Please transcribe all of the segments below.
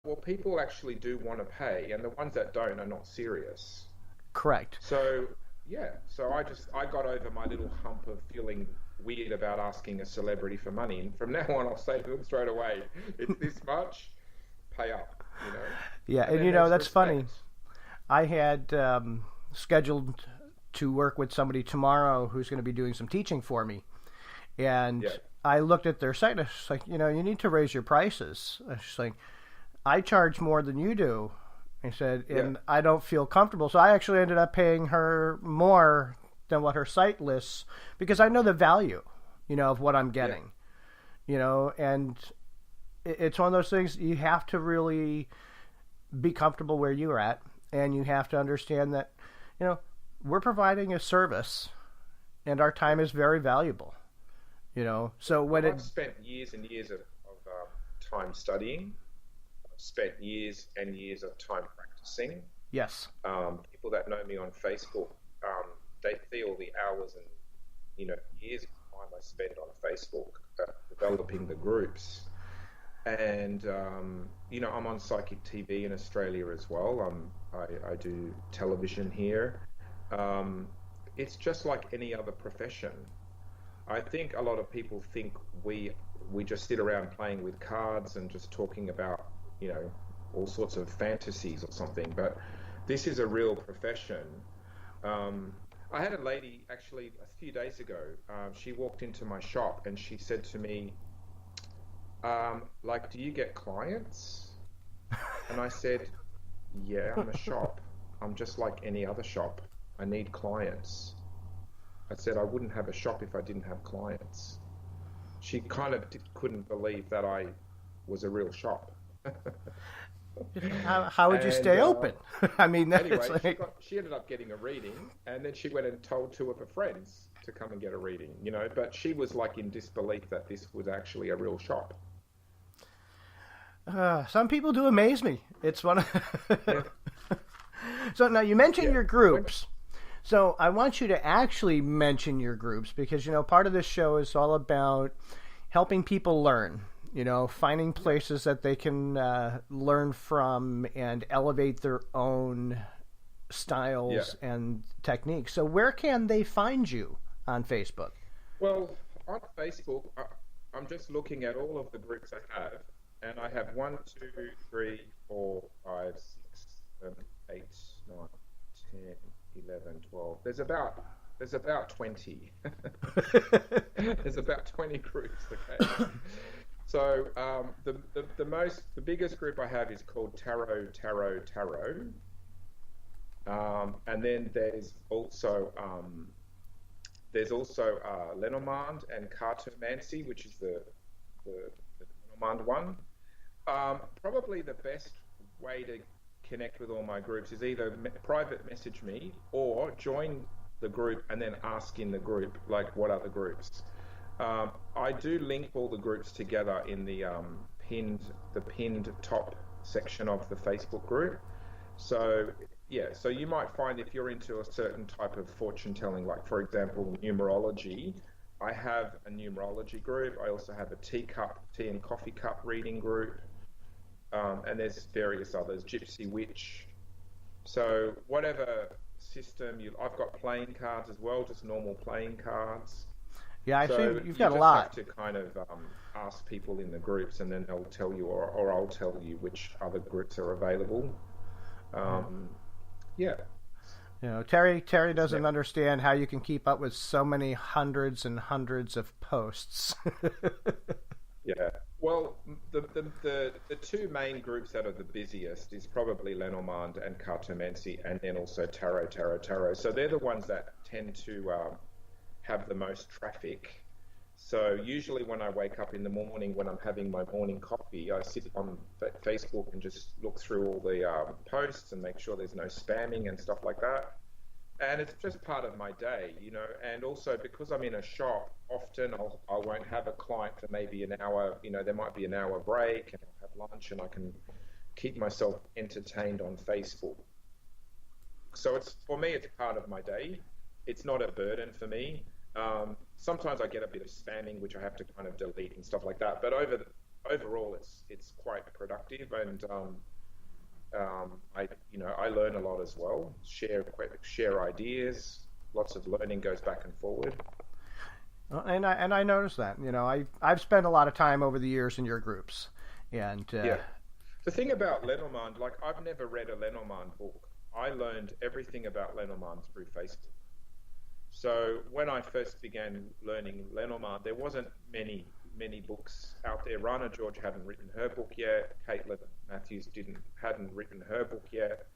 Well, people actually do want to pay, and the ones that don't are not serious. Correct. So yeah, so I got over my little hump of feeling weird about asking a celebrity for money, and from now on I'll say to them straight away, it's this much, pay up, Yeah, and and then there's that's funny. respect. I had scheduled to work with somebody tomorrow who's going to be doing some teaching for me, and Yeah, I looked at their site. And I was like, you need to raise your prices. I was just like, I charge more than you do. I said, yeah, and I don't feel comfortable. So I actually ended up paying her more than what her site lists because I know the value, of what I'm yeah. getting, and it's one of those things you have to really be comfortable where you're at, and you have to understand that, we're providing a service, and our time is very valuable. So when Well, it, I've spent years and years of time studying. I've spent years and years of time practicing. yes, People that know me on Facebook, they feel the hours and years of time I spend on Facebook developing the groups. And I'm on Psychic TV in Australia as well. I do television here. Um, it's just like any other profession. I think a lot of people think we just sit around playing with cards and just talking about you know all sorts of fantasies or something, but this is a real profession. I had a lady actually a few days ago. She walked into my shop and she said to me, like, do you get clients? And I said, yeah, I'm a shop. I'm just like any other shop. I need clients. I said I wouldn't have a shop if I didn't have clients. She kind of couldn't believe that I was a real shop. how would you And stay open? I mean, that's anyway, like, she ended up getting a reading, and then she went and told two of her friends to come and get a reading. But she was like in disbelief that this was actually a real shop. some people do amaze me. It's one of. Yeah, So now you mentioned yeah. your groups. So I want you to actually mention your groups because part of this show is all about helping people learn. Finding Yeah, places that they can learn from and elevate their own yeah. styles and techniques. So where can they find you on Facebook? Well, on Facebook, I'm just looking at all of the groups I have, and I have 1, 2, 3, 4, 5, 6, 7, 8, 9, 10, 11, 12. There's about 20. There's about 20 groups. Okay. So the biggest group I have is called Tarot. And then there's also Lenormand and Cartomancy, which is the Lenormand one. Probably the best way to connect with all my groups is either private message me or join the group and then ask in the group, like, what are the groups. I do link all the groups together in the pinned top section of the Facebook group. So yeah, so you might find if you're into a certain type of fortune telling, like for example numerology, I have a numerology group. I also have a tea and coffee cup reading group, and there's various others, Gypsy Witch. So whatever system I've got playing cards as well, just normal playing cards. Yeah, I see So you've you got a just have lot. to kind of ask people in the groups, and then they'll tell you, or I'll tell you which other groups are available. Um, yeah, Terry yeah, doesn't understand how you can keep up with so many hundreds and hundreds of posts. yeah. Well, the two main groups that are the busiest is probably Lenormand and Cartomancy, and then also Tarot. So they're the ones that tend to have the most traffic. So usually when I wake up in the morning, when I'm having my morning coffee, I sit on Facebook and just look through all the posts and make sure there's no spamming and stuff like that. And it's just part of my day. And also because I'm in a shop, often I won't have a client for maybe an hour. There might be an hour break, and I'll have lunch, and I can keep myself entertained on Facebook. So for me, it's part of my day. It's not a burden for me. Sometimes I get a bit of spamming, which I have to kind of delete and stuff like that. But overall, it's quite productive, and I learn a lot as well. Share ideas. Lots of learning goes back and forward. And I noticed that. I've spent a lot of time over the years in your groups, and yeah. The thing about Lenormand, like I've never read a Lenormand book. I learned everything about Lenormand through Facebook. So when I first began learning Lenormand, there wasn't many books out there. Rana George hadn't written her book yet. Caitlin Matthews hadn't written her book yet.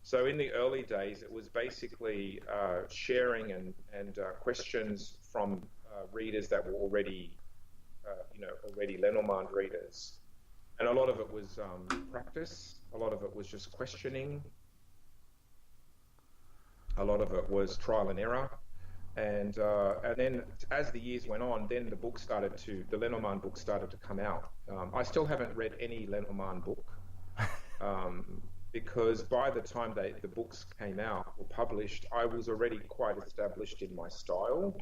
So in the early days, it was basically sharing and questions from readers that were already Lenormand readers, and a lot of it was practice. A lot of it was just questioning. A lot of it was trial and error. And then as the years went on, then the Lenormand book started to come out. I still haven't read any Lenormand book because by the time the books came out or published, I was already quite established in my style,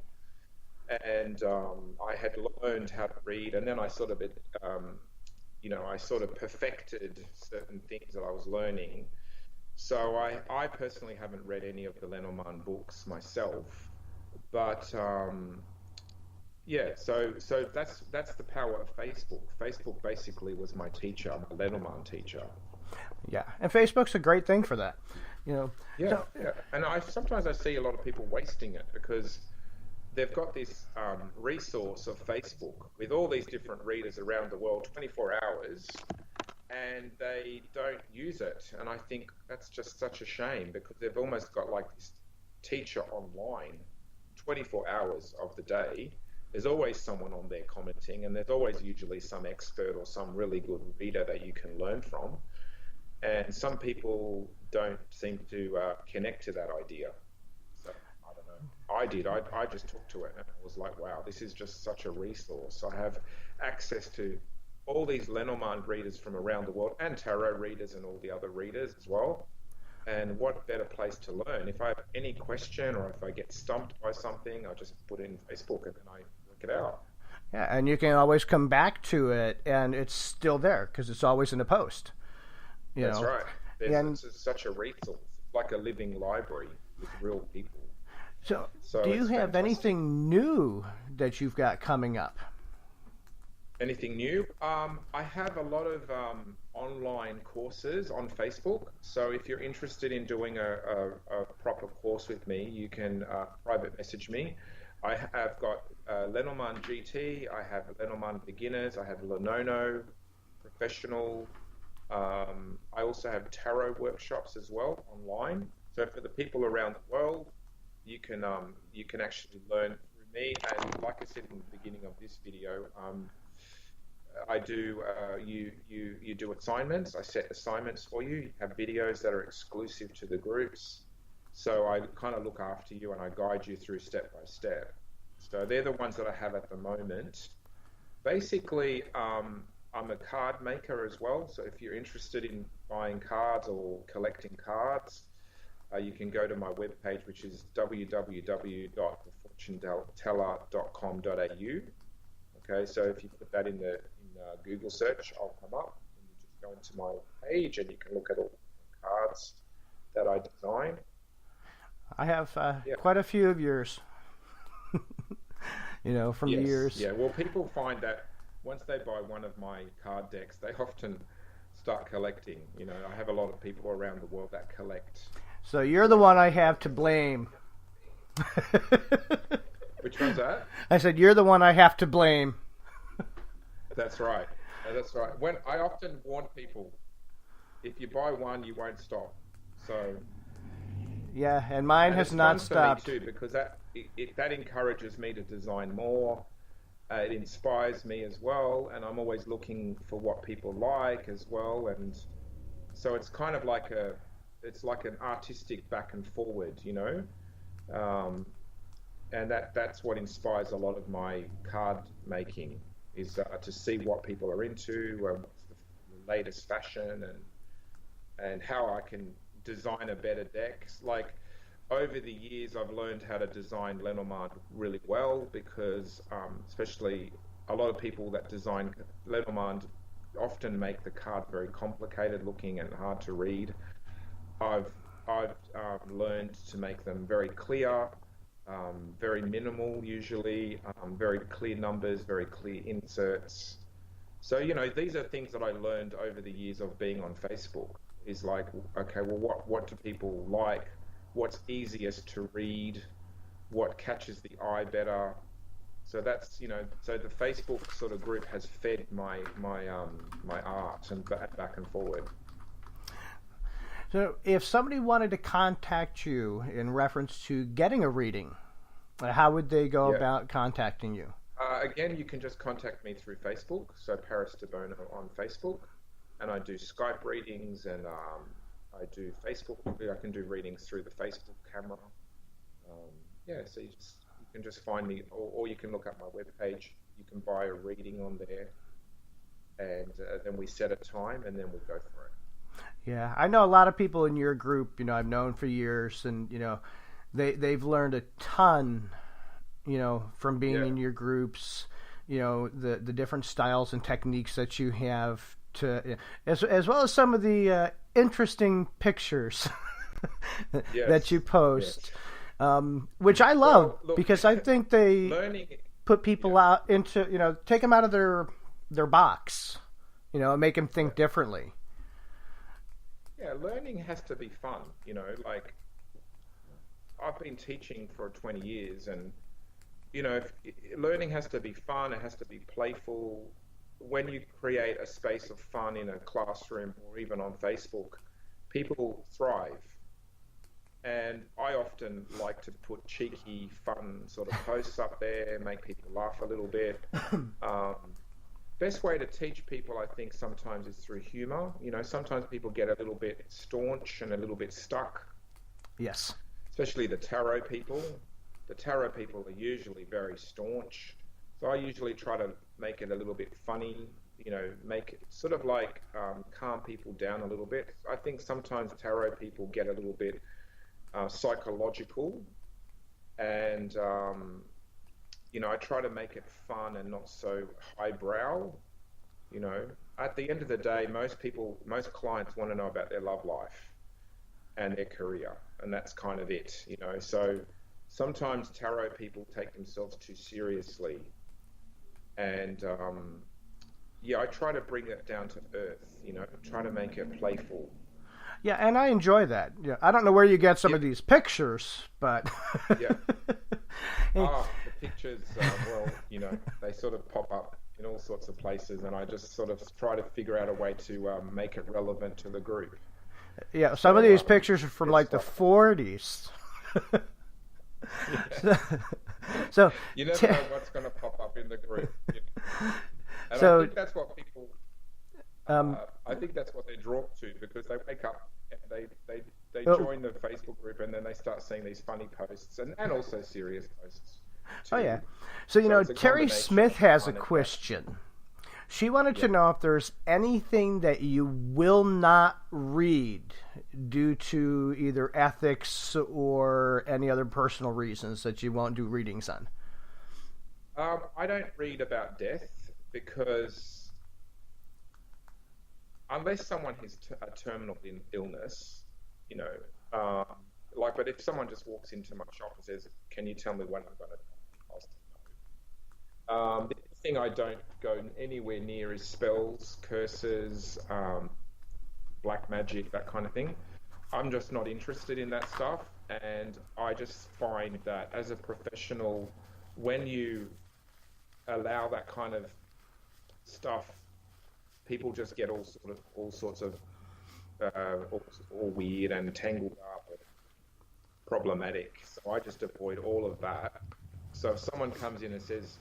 and I had learned how to read, and then I sort of perfected certain things that I was learning. So I personally haven't read any of the Lenormand books myself. But so that's the power of Facebook. Facebook basically was my teacher, my Lenormand teacher. Yeah, and Facebook's a great thing for that. Yeah. And sometimes I see a lot of people wasting it because they've got this resource of Facebook with all these different readers around the world, 24 hours, and they don't use it. And I think that's just such a shame because they've almost got like this teacher online. 24 hours of the day, there's always someone on there commenting, and there's always usually some expert or some really good reader that you can learn from. And some people don't seem to connect to that idea. So I don't know. I did. I just took to it and I was like, wow, this is just such a resource. I have access to all these Lenormand readers from around the world and tarot readers and all the other readers as well. And what better place to learn? If I have any question or if I get stumped by something, I just put it in Facebook and then I work it out. Yeah, and you can always come back to it, and it's still there because it's always in a post. That's right. It's such a resource, it's like a living library with real people. So do you have anything new that you've got coming up? Anything new? I have a lot of online courses on Facebook. So if you're interested in doing a proper course with me, you can private message me. I have got Lenormand GT, I have Lenormand Beginners, I have Lenono Professional. I also have tarot workshops as well online. So for the people around the world, you can actually learn through me. And like I said in the beginning of this video, I do you do assignments. I set assignments for you. You have videos that are exclusive to the groups. So I kind of look after you and I guide you through step by step. So they're the ones that I have at the moment. Basically, I'm a card maker as well. So if you're interested in buying cards or collecting cards, you can go to my webpage, which is www.thefortuneteller.com.au. Okay, so if you put that in Google search, I'll come up, and you just go into my page and you can look at all the cards that I design. I have quite a few of yours, from the years. Yeah, well, people find that once they buy one of my card decks, they often start collecting. I have a lot of people around the world that collect. So you're the one I have to blame. Which one's that? I said, you're the one I have to blame. That's right. That's right. When I often warn people, if you buy one, you won't stop. So yeah, and mine has not stopped. For me too, because that encourages me to design more. It inspires me as well, and I'm always looking for what people like as well. And so it's kind of like an artistic back and forward, and that's what inspires a lot of my card making, is to see what people are into, what's the latest fashion, and how I can design a better deck. Like over the years, I've learned how to design Lenormand really well because, especially a lot of people that design Lenormand often make the card very complicated looking and hard to read. I've learned to make them very clear, very minimal usually, very clear numbers, very clear inserts. So, these are things that I learned over the years of being on Facebook. Is like, okay, well, what do people like? What's easiest to read? What catches the eye better? So that's, so the Facebook sort of group has fed my art and back and forward. So if somebody wanted to contact you in reference to getting a reading, how would they go about contacting you? Again, you can just contact me through Facebook, so Paris Debono on Facebook, and I do Skype readings, and I do Facebook. I can do readings through the Facebook camera. So you can just find me, or you can look up my webpage. You can buy a reading on there, and then we set a time, and then we go for it. Yeah, I know a lot of people in your group. I've known for years, and they've learned a ton. From being in your groups, the different styles and techniques that you have to, as well as some of the interesting pictures that you post, which I love. Well, look, because I think they put people out into, take them out of their box, and make them think differently. Yeah, learning has to be fun, like I've been teaching for 20 years, and learning has to be fun, it has to be playful. When you create a space of fun in a classroom or even on Facebook, people thrive. And I often like to put cheeky, fun sort of posts up there, make people laugh a little bit. Best way to teach people, I think, sometimes is through humor. Sometimes people get a little bit staunch and a little bit stuck. Yes. Especially the tarot people. The tarot people are usually very staunch. So I usually try to make it a little bit funny, make it sort of like calm people down a little bit. I think sometimes tarot people get a little bit psychological, and I try to make it fun and not so highbrow. At the end of the day, most clients want to know about their love life and their career, and that's kind of it. So sometimes tarot people take themselves too seriously, and I try to bring it down to earth. Try to make it playful. Yeah, and I enjoy that. Yeah, I don't know where you get some of these pictures, but the pictures, they sort of pop up in all sorts of places, and I just sort of try to figure out a way to make it relevant to the group. Yeah, some of these pictures are from like the 40s. So you never know what's going to pop up in the group. And so I think that's what people. I think that's what they're drawn to, because they wake up and they join the Facebook group, and then they start seeing these funny posts and also serious posts too. Oh yeah. So Terry Smith has a question. She wanted to know if there's anything that you will not read due to either ethics or any other personal reasons that you won't do readings on. I don't read about death, because unless someone has a terminal illness, but if someone just walks into my shop and says, "Can you tell me when I'm going to die?" I'll say no. The thing I don't go anywhere near is spells, curses, black magic, that kind of thing. I'm just not interested in that stuff, and I just find that as a professional, when you allow that kind of stuff, people just get all sorts of all weird and tangled up and problematic. So I just avoid all of that. So if someone comes in and says,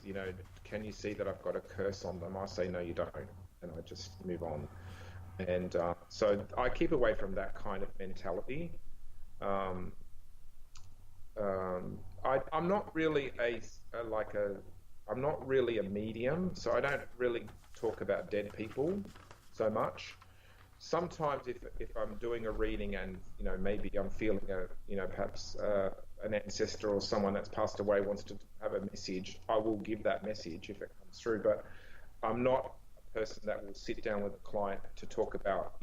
can you see that I've got a curse on them? I say, no, you don't, and I just move on. And so I keep away from that kind of mentality. I'm not really I'm not really a medium, so I don't really talk about dead people so much. Sometimes if I'm doing a reading and maybe I'm feeling perhaps an ancestor or someone that's passed away wants to have a message, I will give that message if it comes through. But I'm not a person that will sit down with a client to talk about,